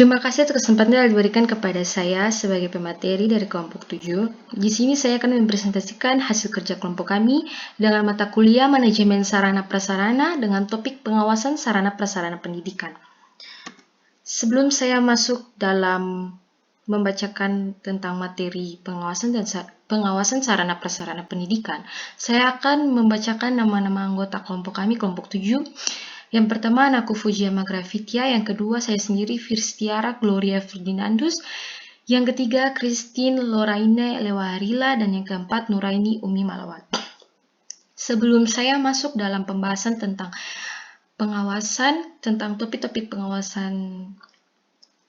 Terima kasih atas kesempatan yang diberikan kepada saya sebagai pemateri dari kelompok 7. Di sini saya akan mempresentasikan hasil kerja kelompok kami dengan mata kuliah Manajemen Sarana Prasarana dengan topik pengawasan sarana prasarana pendidikan. Sebelum saya masuk dalam membacakan tentang materi pengawasan sarana prasarana pendidikan, saya akan membacakan nama-nama anggota kelompok kami, kelompok 7. Yang pertama, anakku Fujiama Gravitia. Yang kedua, saya sendiri Firstiara Gloria Ferdinandus. Yang ketiga, Christine Loraine Lewarila. Dan yang keempat, Nuraini Umi Malawat. Sebelum saya masuk dalam pembahasan tentang topik-topik pengawasan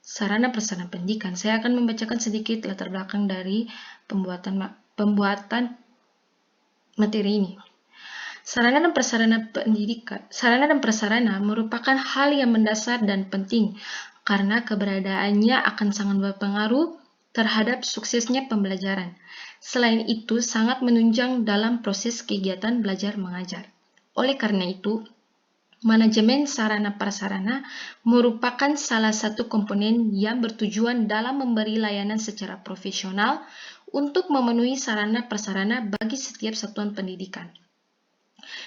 sarana prasarana pendidikan, saya akan membacakan sedikit latar belakang dari pembuatan materi ini. Sarana dan prasarana merupakan hal yang mendasar dan penting karena keberadaannya akan sangat berpengaruh terhadap suksesnya pembelajaran. Selain itu, sangat menunjang dalam proses kegiatan belajar mengajar. Oleh karena itu, manajemen sarana prasarana merupakan salah satu komponen yang bertujuan dalam memberi layanan secara profesional untuk memenuhi sarana prasarana bagi setiap satuan pendidikan.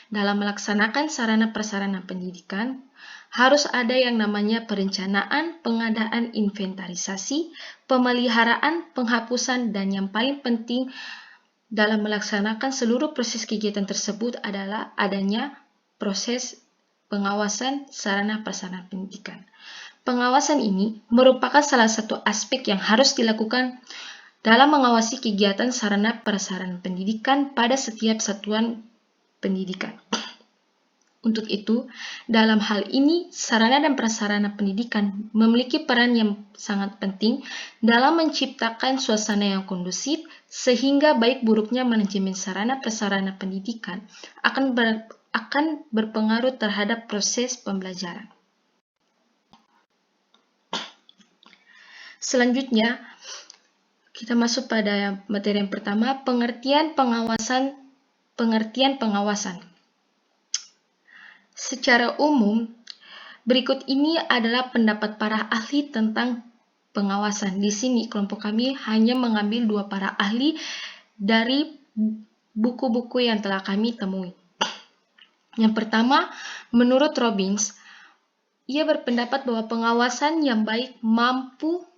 Dalam melaksanakan sarana prasarana pendidikan, harus ada yang namanya perencanaan, pengadaan inventarisasi, pemeliharaan, penghapusan, dan yang paling penting dalam melaksanakan seluruh proses kegiatan tersebut adalah adanya proses pengawasan sarana prasarana pendidikan. Pengawasan ini merupakan salah satu aspek yang harus dilakukan dalam mengawasi kegiatan sarana prasarana pendidikan pada setiap satuan pendidikan. Untuk itu, dalam hal ini, sarana dan prasarana pendidikan memiliki peran yang sangat penting dalam menciptakan suasana yang kondusif, sehingga baik buruknya manajemen sarana prasarana pendidikan akan berpengaruh terhadap proses pembelajaran. Selanjutnya, kita masuk pada materi yang pertama, pengertian pengawasan. Secara umum, berikut ini adalah pendapat para ahli tentang pengawasan. Di sini kelompok kami hanya mengambil 2 para ahli dari buku-buku yang telah kami temui. Yang pertama, menurut Robbins, ia berpendapat bahwa pengawasan yang baik mampu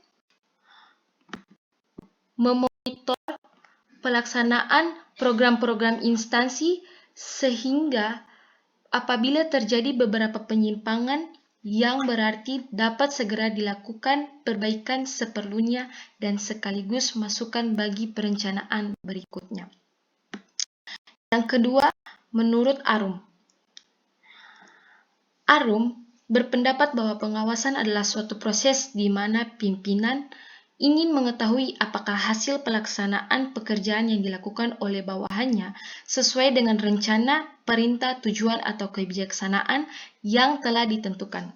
memonitor pelaksanaan program-program instansi sehingga apabila terjadi beberapa penyimpangan yang berarti dapat segera dilakukan perbaikan seperlunya dan sekaligus masukan bagi perencanaan berikutnya. Yang kedua, menurut Arum berpendapat bahwa pengawasan adalah suatu proses di mana pimpinan ingin mengetahui apakah hasil pelaksanaan pekerjaan yang dilakukan oleh bawahannya sesuai dengan rencana, perintah, tujuan, atau kebijaksanaan yang telah ditentukan.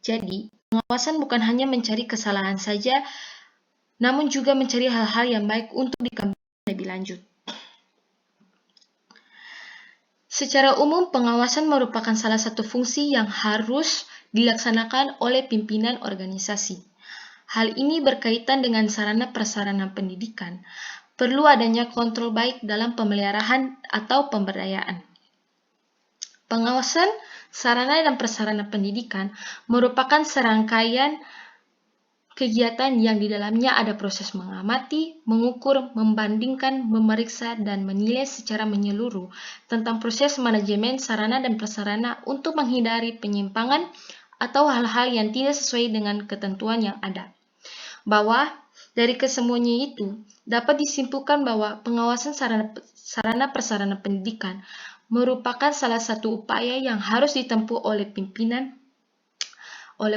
Jadi, pengawasan bukan hanya mencari kesalahan saja, namun juga mencari hal-hal yang baik untuk dikembangkan lebih lanjut. Secara umum, pengawasan merupakan salah satu fungsi yang harus dilaksanakan oleh pimpinan organisasi. Hal ini berkaitan dengan sarana prasarana pendidikan. Perlu adanya kontrol baik dalam pemeliharaan atau pemberdayaan. Pengawasan sarana dan prasarana pendidikan merupakan serangkaian kegiatan yang di dalamnya ada proses mengamati, mengukur, membandingkan, memeriksa, dan menilai secara menyeluruh tentang proses manajemen sarana dan prasarana untuk menghindari penyimpangan atau hal-hal yang tidak sesuai dengan ketentuan yang ada. Bahwa dari kesemuanya itu dapat disimpulkan bahwa pengawasan sarana prasarana pendidikan merupakan salah satu upaya yang harus ditempuh oleh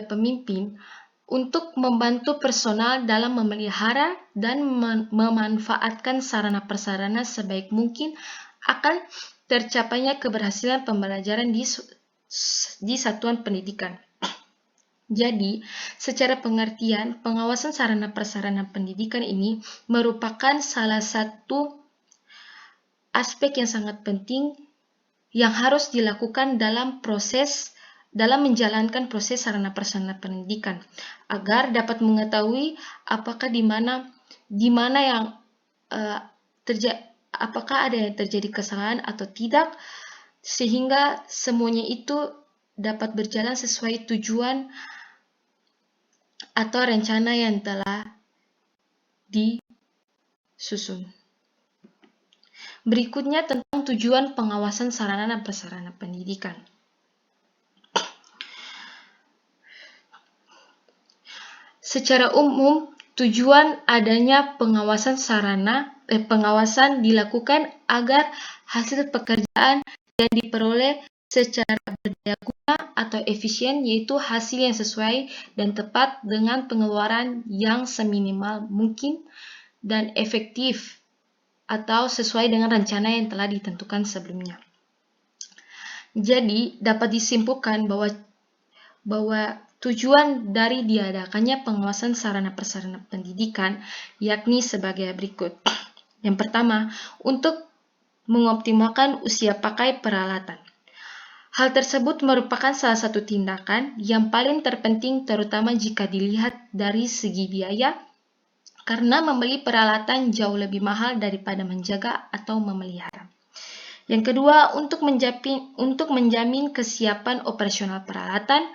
pemimpin untuk membantu personal dalam memelihara dan memanfaatkan sarana prasarana sebaik mungkin akan tercapainya keberhasilan pembelajaran di satuan pendidikan. Jadi, secara pengertian, pengawasan sarana prasarana pendidikan ini merupakan salah satu aspek yang sangat penting yang harus dilakukan dalam proses dalam menjalankan proses sarana prasarana pendidikan agar dapat mengetahui apakah apakah ada yang terjadi kesalahan atau tidak, sehingga semuanya itu dapat berjalan sesuai tujuan atau rencana yang telah disusun. Berikutnya tentang tujuan pengawasan sarana dan prasarana pendidikan. Secara umum, tujuan adanya pengawasan dilakukan agar hasil pekerjaan yang diperoleh secara berdaya guna atau efisien, yaitu hasil yang sesuai dan tepat dengan pengeluaran yang seminimal mungkin dan efektif atau sesuai dengan rencana yang telah ditentukan sebelumnya. Jadi, dapat disimpulkan bahwa tujuan dari diadakannya pengawasan sarana prasarana pendidikan yakni sebagai berikut. Yang pertama, untuk mengoptimalkan usia pakai peralatan. Hal tersebut merupakan salah satu tindakan yang paling terpenting, terutama jika dilihat dari segi biaya, karena membeli peralatan jauh lebih mahal daripada menjaga atau memelihara. Yang kedua, untuk menjamin kesiapan operasional peralatan.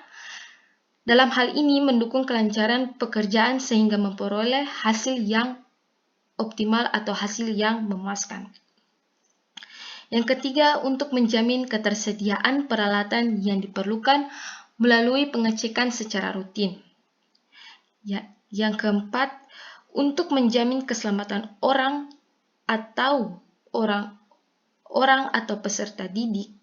Dalam hal ini mendukung kelancaran pekerjaan sehingga memperoleh hasil yang optimal atau hasil yang memuaskan. Yang ketiga, untuk menjamin ketersediaan peralatan yang diperlukan melalui pengecekan secara rutin. Yang keempat, untuk menjamin keselamatan orang atau peserta didik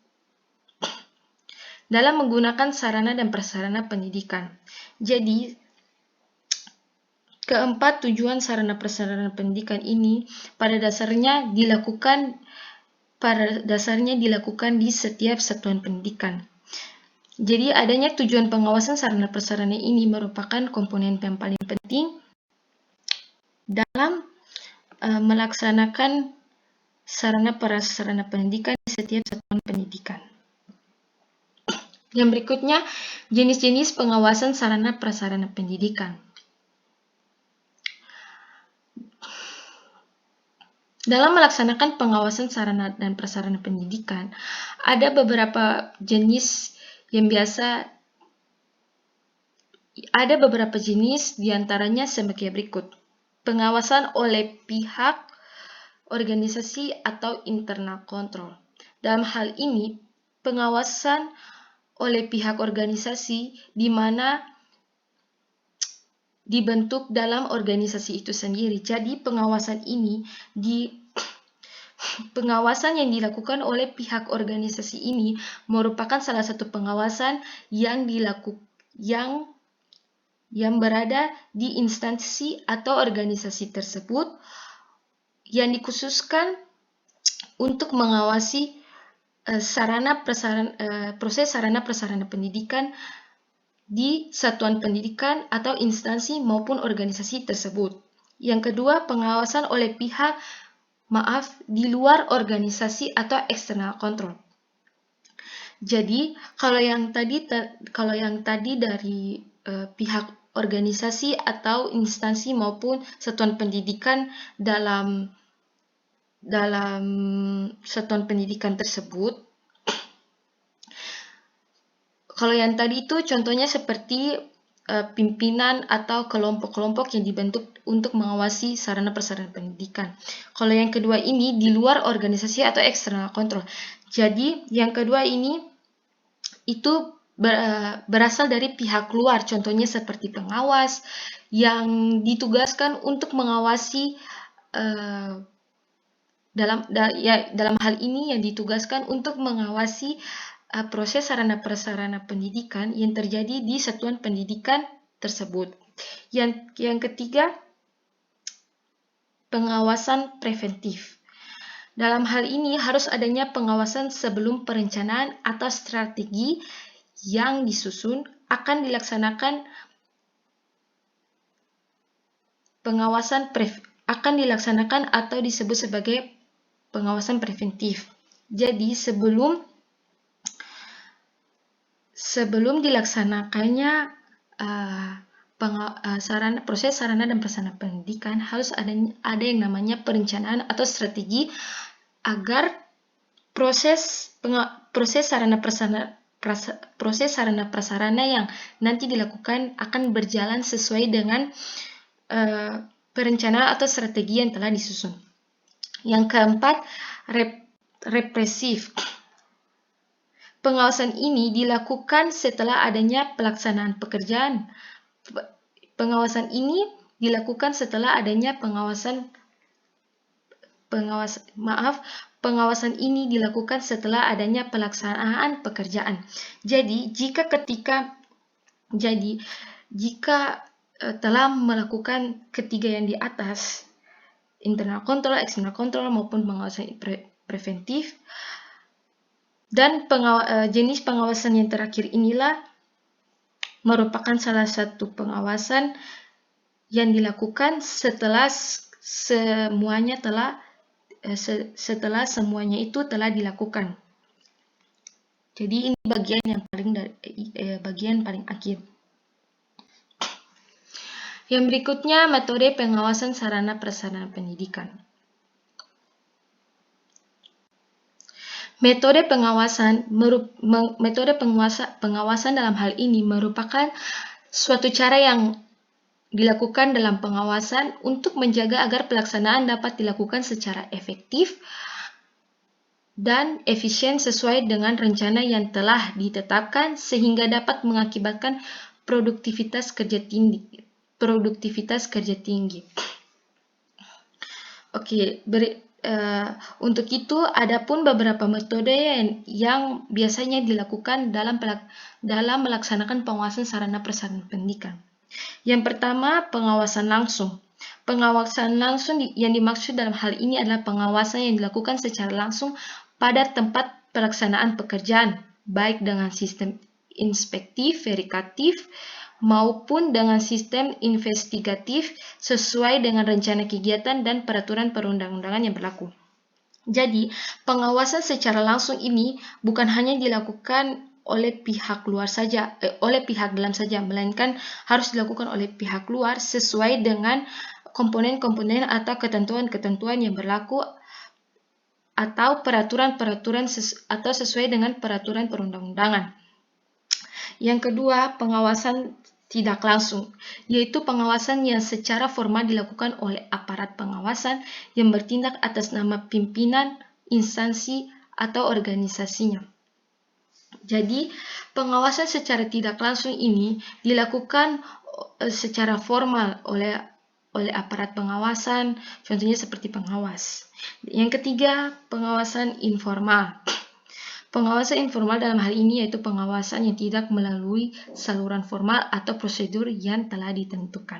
dalam menggunakan sarana dan prasarana pendidikan. Jadi, keempat tujuan sarana prasarana pendidikan ini pada dasarnya dilakukan di setiap satuan pendidikan. Jadi, adanya tujuan pengawasan sarana prasarana ini merupakan komponen yang paling penting dalam melaksanakan sarana prasarana pendidikan di setiap satuan pendidikan. Yang berikutnya, jenis-jenis pengawasan sarana prasarana pendidikan. Dalam melaksanakan pengawasan sarana dan prasarana pendidikan, ada beberapa jenis diantaranya sebagai berikut. Pengawasan oleh pihak organisasi atau internal control. Dalam hal ini, pengawasan oleh pihak organisasi di mana dibentuk dalam organisasi itu sendiri. Jadi pengawasan yang dilakukan oleh pihak organisasi ini merupakan salah satu pengawasan yang berada di instansi atau organisasi tersebut yang dikhususkan untuk mengawasi proses sarana prasarana pendidikan di satuan pendidikan atau instansi maupun organisasi tersebut. Yang kedua, pengawasan oleh pihak di luar organisasi atau external control. Jadi, kalau yang tadi dari pihak organisasi atau instansi maupun satuan pendidikan dalam satuan pendidikan tersebut. Kalau yang tadi itu contohnya seperti pimpinan atau kelompok-kelompok yang dibentuk untuk mengawasi sarana prasarana pendidikan. Kalau yang kedua ini di luar organisasi atau external control. Jadi yang kedua ini itu berasal dari pihak luar, contohnya seperti pengawas yang ditugaskan untuk mengawasi dalam hal ini yang ditugaskan untuk mengawasi proses sarana prasarana pendidikan yang terjadi di satuan pendidikan tersebut. Yang ketiga, pengawasan preventif. Dalam hal ini harus adanya pengawasan sebelum perencanaan atau strategi yang disusun akan dilaksanakan atau disebut sebagai pengawasan preventif. Jadi sebelum sebelum dilaksanakannya proses sarana dan prasarana pendidikan harus ada yang namanya perencanaan atau strategi agar proses sarana prasarana yang nanti dilakukan akan berjalan sesuai dengan perencanaan atau strategi yang telah disusun. Yang keempat, represif. Pengawasan ini dilakukan setelah adanya pelaksanaan pekerjaan. Pengawasan ini dilakukan setelah adanya pengawasan ini dilakukan setelah adanya pelaksanaan pekerjaan. Jadi, jika telah melakukan ketiga yang di atas, internal control, external control maupun pengawasan preventif, dan jenis pengawasan yang terakhir inilah merupakan salah satu pengawasan yang dilakukan setelah semuanya itu telah dilakukan. Jadi ini bagian paling akhir. Yang berikutnya, metode pengawasan sarana prasarana pendidikan. Metode pengawasan dalam hal ini merupakan suatu cara yang dilakukan dalam pengawasan untuk menjaga agar pelaksanaan dapat dilakukan secara efektif dan efisien sesuai dengan rencana yang telah ditetapkan sehingga dapat mengakibatkan produktivitas kerja tinggi. Untuk itu, ada pun beberapa metode yang biasanya dilakukan dalam melaksanakan pengawasan sarana prasarana pendidikan. Yang pertama, pengawasan langsung. Pengawasan langsung yang dimaksud dalam hal ini adalah pengawasan yang dilakukan secara langsung pada tempat pelaksanaan pekerjaan, baik dengan sistem inspektif, verifikatif, maupun dengan sistem investigatif sesuai dengan rencana kegiatan dan peraturan perundang-undangan yang berlaku. Jadi, pengawasan secara langsung ini bukan hanya dilakukan oleh pihak dalam saja, melainkan harus dilakukan oleh pihak luar sesuai dengan komponen-komponen atau ketentuan-ketentuan yang berlaku atau peraturan-peraturan atau sesuai dengan peraturan perundang-undangan. Yang kedua, pengawasan tidak langsung, yaitu pengawasan yang secara formal dilakukan oleh aparat pengawasan yang bertindak atas nama pimpinan, instansi, atau organisasinya. Jadi, pengawasan secara tidak langsung ini dilakukan secara formal oleh aparat pengawasan, contohnya seperti pengawas. Yang ketiga, pengawasan informal. Pengawasan informal dalam hal ini yaitu pengawasan yang tidak melalui saluran formal atau prosedur yang telah ditentukan.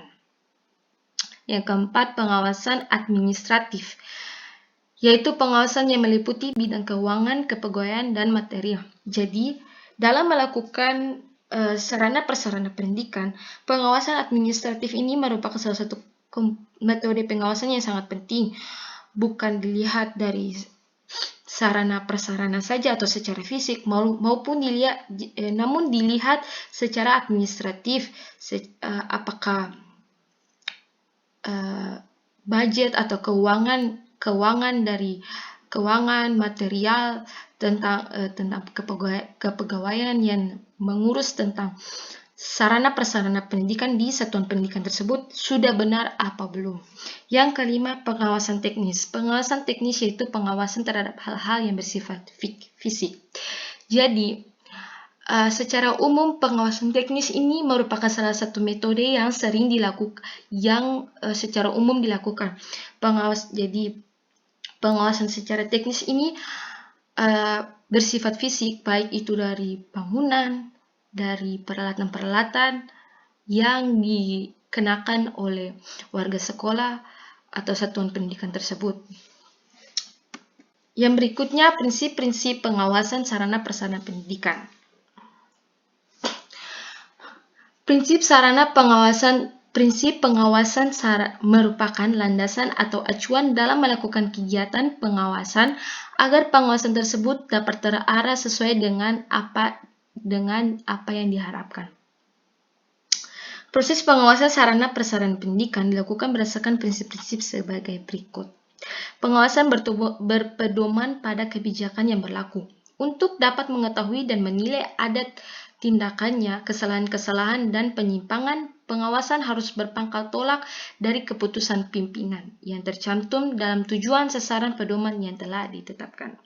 Yang keempat, pengawasan administratif, yaitu pengawasan yang meliputi bidang keuangan, kepegawaian, dan material. Jadi, dalam melakukan sarana prasarana pendidikan, pengawasan administratif ini merupakan salah satu metode pengawasan yang sangat penting. Bukan dilihat dari sarana prasarana saja atau secara fisik, namun dilihat secara administratif, apakah budget atau keuangan material tentang kepegawaian yang mengurus tentang sarana prasarana pendidikan di satuan pendidikan tersebut sudah benar apa belum. Yang kelima, pengawasan teknis. Pengawasan teknis yaitu pengawasan terhadap hal-hal yang bersifat fisik. Jadi, secara umum pengawasan teknis ini merupakan salah satu metode yang sering dilakukan, secara umum dilakukan. Pengawasan secara teknis ini bersifat fisik, baik itu dari bangunan, dari peralatan-peralatan yang dikenakan oleh warga sekolah atau satuan pendidikan tersebut. Yang berikutnya, prinsip-prinsip pengawasan sarana prasarana pendidikan. Prinsip pengawasan merupakan landasan atau acuan dalam melakukan kegiatan pengawasan agar pengawasan tersebut dapat terarah sesuai dengan apa dengan apa yang diharapkan. Proses pengawasan sarana prasarana pendidikan dilakukan berdasarkan prinsip-prinsip sebagai berikut. Pengawasan berpedoman pada kebijakan yang berlaku. Untuk dapat mengetahui dan menilai adat tindakannya, kesalahan-kesalahan, dan penyimpangan, pengawasan harus berpangkal tolak dari keputusan pimpinan yang tercantum dalam tujuan sasaran pedoman yang telah ditetapkan.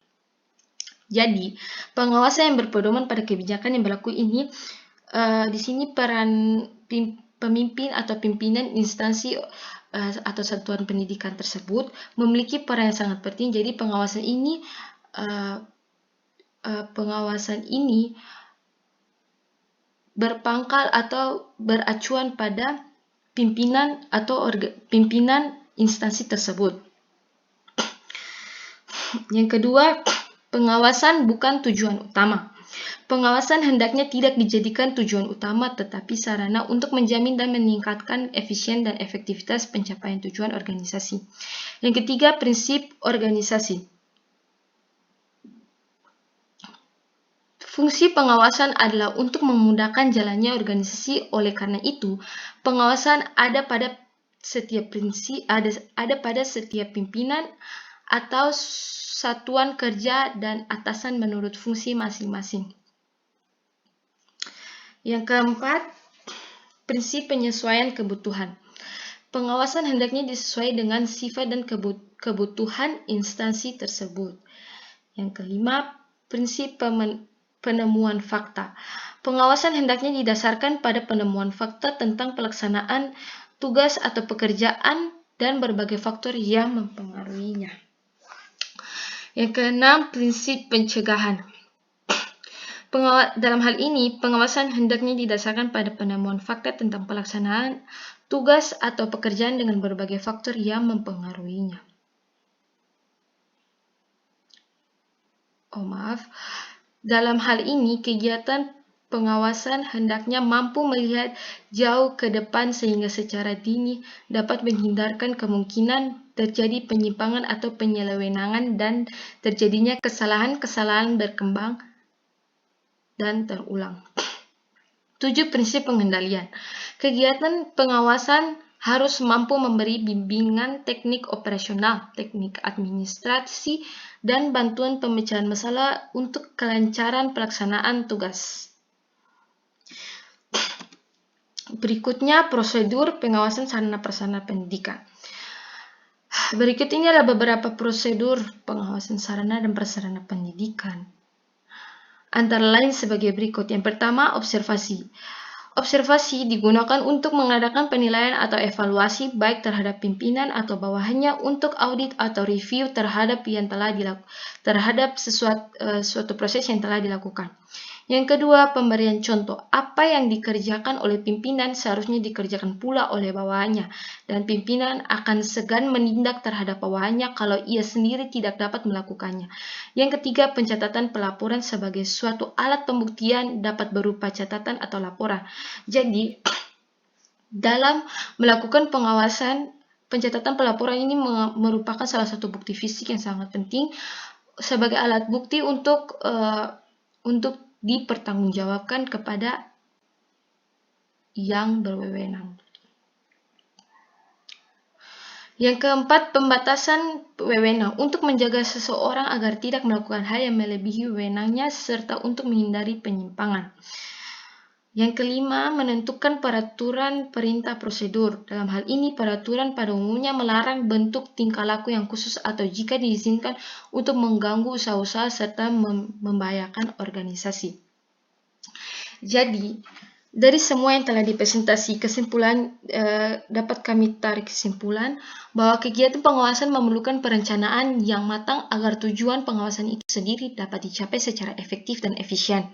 Jadi, pengawasan yang berpedoman pada kebijakan yang berlaku ini, di sini peran pemimpin atau pimpinan instansi atau satuan pendidikan tersebut memiliki peran yang sangat penting. Jadi, pengawasan ini berpangkal atau beracuan pada pimpinan atau pimpinan instansi tersebut. Yang kedua, pengawasan bukan tujuan utama. Pengawasan hendaknya tidak dijadikan tujuan utama, tetapi sarana untuk menjamin dan meningkatkan efisien dan efektivitas pencapaian tujuan organisasi. Yang ketiga, prinsip organisasi. Fungsi pengawasan adalah untuk memudahkan jalannya organisasi. Oleh karena itu, pengawasan ada pada setiap pimpinan atau satuan kerja dan atasan menurut fungsi masing-masing. Yang keempat, prinsip penyesuaian kebutuhan. Pengawasan hendaknya disesuaikan dengan sifat dan kebutuhan instansi tersebut. Yang kelima, prinsip penemuan fakta. Pengawasan hendaknya didasarkan pada penemuan fakta tentang pelaksanaan tugas atau pekerjaan dan berbagai faktor yang mempengaruhinya. Yang keenam, prinsip pencegahan. Dalam hal ini, pengawasan hendaknya didasarkan pada penemuan fakta tentang pelaksanaan tugas atau pekerjaan dengan berbagai faktor yang mempengaruhinya. Dalam hal ini, kegiatan pengawasan hendaknya mampu melihat jauh ke depan sehingga secara dini dapat menghindarkan kemungkinan terjadi penyimpangan atau penyelewengan dan terjadinya kesalahan-kesalahan berkembang dan terulang. 7. Prinsip pengendalian. Kegiatan pengawasan harus mampu memberi bimbingan teknik operasional, teknik administrasi, dan bantuan pemecahan masalah untuk kelancaran pelaksanaan tugas. Berikutnya, prosedur pengawasan sarana prasarana pendidikan. Berikut ini adalah beberapa prosedur pengawasan sarana dan prasarana pendidikan. Antara lain sebagai berikut. Yang pertama, observasi. Observasi digunakan untuk mengadakan penilaian atau evaluasi baik terhadap pimpinan atau bawahannya untuk audit atau review terhadap suatu proses yang telah dilakukan. Yang kedua, pemberian contoh. Apa yang dikerjakan oleh pimpinan seharusnya dikerjakan pula oleh bawahannya, dan pimpinan akan segan menindak terhadap bawahannya kalau ia sendiri tidak dapat melakukannya. Yang ketiga, pencatatan pelaporan sebagai suatu alat pembuktian dapat berupa catatan atau laporan. Jadi, dalam melakukan pengawasan, pencatatan pelaporan ini merupakan salah satu bukti fisik yang sangat penting sebagai alat bukti untuk dipertanggungjawabkan kepada yang berwenang. Yang keempat, pembatasan wewenang untuk menjaga seseorang agar tidak melakukan hal yang melebihi wewenangnya serta untuk menghindari penyimpangan. Yang kelima, menentukan peraturan perintah prosedur. Dalam hal ini, peraturan pada umumnya melarang bentuk tingkah laku yang khusus atau jika diizinkan untuk mengganggu usaha-usaha serta membahayakan organisasi. Jadi, dari semua yang telah dipresentasi, dapat kami tarik kesimpulan bahwa kegiatan pengawasan memerlukan perencanaan yang matang agar tujuan pengawasan itu sendiri dapat dicapai secara efektif dan efisien.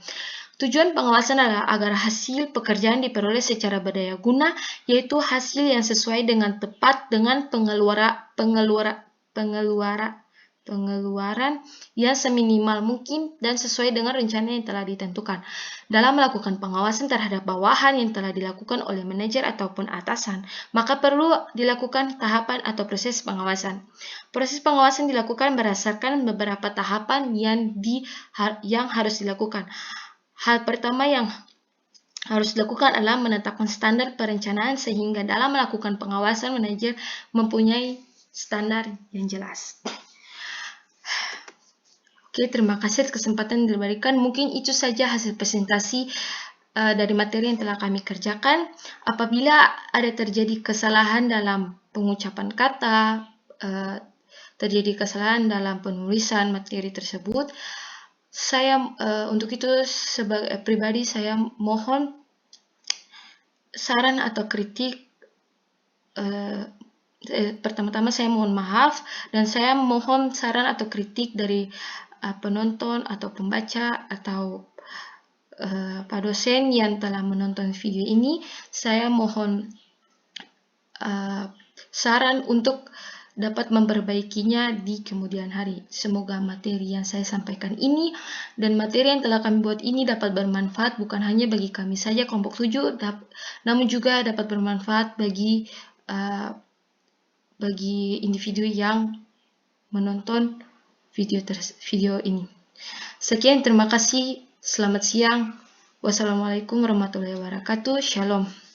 Tujuan pengawasan adalah agar hasil pekerjaan diperoleh secara berdaya guna, yaitu hasil yang sesuai dengan tepat dengan pengeluaran yang seminimal mungkin dan sesuai dengan rencana yang telah ditentukan. Dalam melakukan pengawasan terhadap bawahan yang telah dilakukan oleh manajer ataupun atasan, maka perlu dilakukan tahapan atau proses pengawasan. Proses pengawasan dilakukan berdasarkan beberapa tahapan yang harus dilakukan. Hal pertama yang harus dilakukan adalah menetapkan standar perencanaan sehingga dalam melakukan pengawasan manajer mempunyai standar yang jelas. Oke, terima kasih atas kesempatan yang diberikan. Mungkin itu saja hasil presentasi dari materi yang telah kami kerjakan. Apabila ada terjadi kesalahan dalam pengucapan kata, terjadi kesalahan dalam penulisan materi tersebut, saya untuk itu sebagai pribadi saya mohon saran atau kritik. Pertama-tama saya mohon maaf dan saya mohon saran atau kritik dari penonton atau pembaca atau Pak dosen yang telah menonton video ini. Saya mohon saran untuk dapat memperbaikinya di kemudian hari. Semoga materi yang saya sampaikan ini dan materi yang telah kami buat ini dapat bermanfaat bukan hanya bagi kami saja kelompok 7, namun juga dapat bermanfaat bagi individu yang menonton video ini. Sekian, terima kasih. Selamat siang. Wassalamualaikum warahmatullahi wabarakatuh. Shalom.